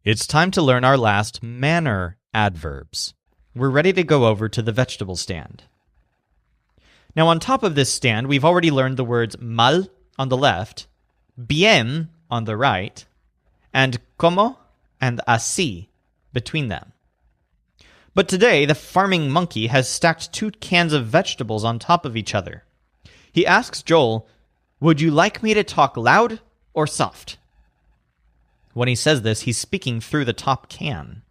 It's time to learn our last manner adverbs. We're ready to go over to the vegetable stand. Now on top of this stand, we've already learned the words mal on the left, bien on the right, and como and así between them. But today, the farming monkey has stacked 2 cans of vegetables on top of each other. He asks Joel, "Would you like me to talk loud or soft?" When he says this, he's speaking through the top can.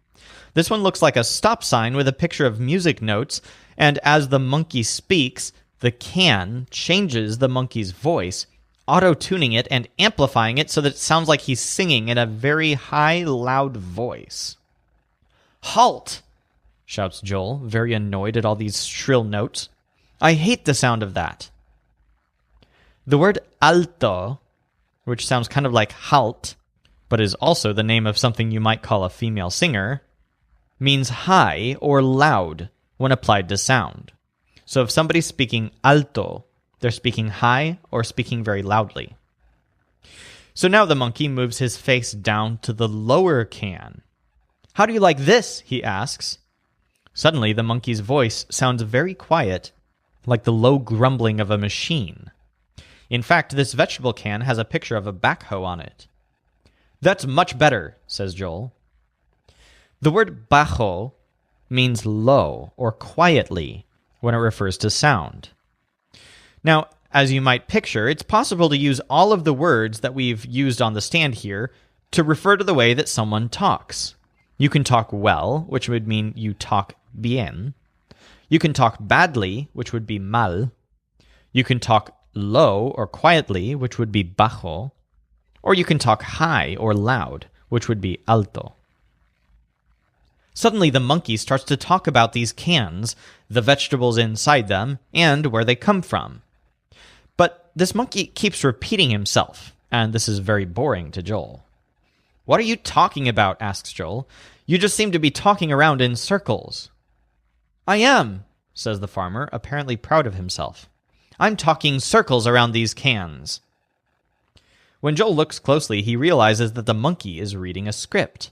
This one looks like a stop sign with a picture of music notes, and as the monkey speaks, the can changes the monkey's voice, auto-tuning it and amplifying it so that it sounds like he's singing in a very high, loud voice. "Halt!" shouts Joel, very annoyed at all these shrill notes. "I hate the sound of that." The word alto, which sounds kind of like halt, but is also the name of something you might call a female singer, means high or loud when applied to sound. So if somebody's speaking alto, they're speaking high or speaking very loudly. So now the monkey moves his face down to the lower can. "How do you like this?" he asks. Suddenly, the monkey's voice sounds very quiet, like the low grumbling of a machine. In fact, this vegetable can has a picture of a backhoe on it. "That's much better," says Joel. The word bajo means low or quietly when it refers to sound. Now, as you might picture, it's possible to use all of the words that we've used on the stand here to refer to the way that someone talks. You can talk well, which would mean you talk bien. You can talk badly, which would be mal. You can talk low or quietly, which would be bajo. Or you can talk high or loud, which would be alto. Suddenly, the monkey starts to talk about these cans, the vegetables inside them, and where they come from. But this monkey keeps repeating himself, and this is very boring to Joel. "What are you talking about?" asks Joel. "You just seem to be talking around in circles." "I am," says the farmer, apparently proud of himself. "I'm talking circles around these cans." When Joel looks closely, he realizes that the monkey is reading a script.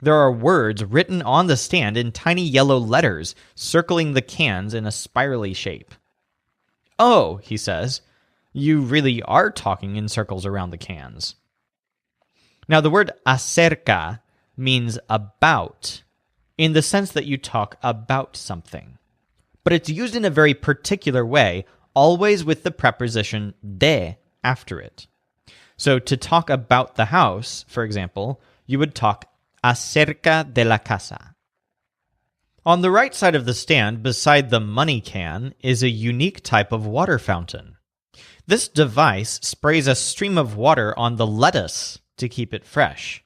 There are words written on the stand in tiny yellow letters, circling the cans in a spirally shape. "Oh," he says, "you really are talking in circles around the cans." Now, the word acerca means about, in the sense that you talk about something. But it's used in a very particular way, always with the preposition de after it. So to talk about the house, for example, you would talk acerca de la casa. On the right side of the stand, beside the money can, is a unique type of water fountain. This device sprays a stream of water on the lettuce to keep it fresh.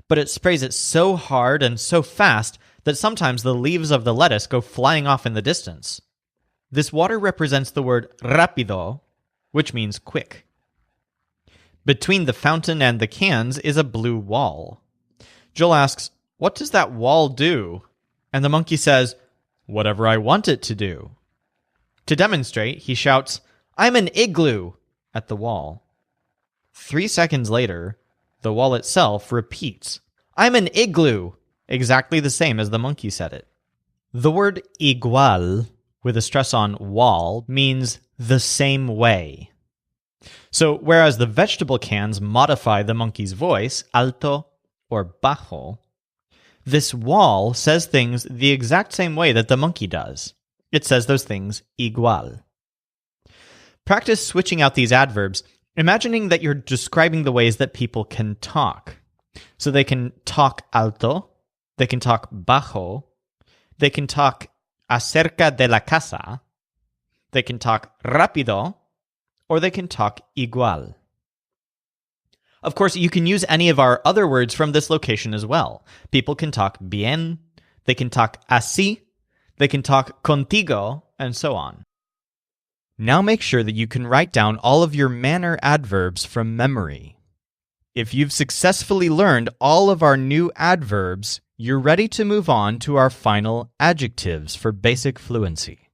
But it sprays it so hard and so fast that sometimes the leaves of the lettuce go flying off in the distance. This water represents the word rápido, which means quick. Between the fountain and the cans is a blue wall. Joel asks, "What does that wall do?" And the monkey says, "Whatever I want it to do." To demonstrate, he shouts, "I'm an igloo," at the wall. 3 seconds later, the wall itself repeats, "I'm an igloo," exactly the same as the monkey said it. The word igual, with a stress on wall, means the same way. So whereas the vegetable cans modify the monkey's voice, alto or bajo, this wall says things the exact same way that the monkey does. It says those things igual. Practice switching out these adverbs, imagining that you're describing the ways that people can talk. So they can talk alto, they can talk bajo, they can talk acerca de la casa, they can talk rápido, or they can talk igual. Of course, you can use any of our other words from this location as well. People can talk bien, they can talk así, they can talk contigo, and so on. Now make sure that you can write down all of your manner adverbs from memory. If you've successfully learned all of our new adverbs, you're ready to move on to our final adjectives for basic fluency.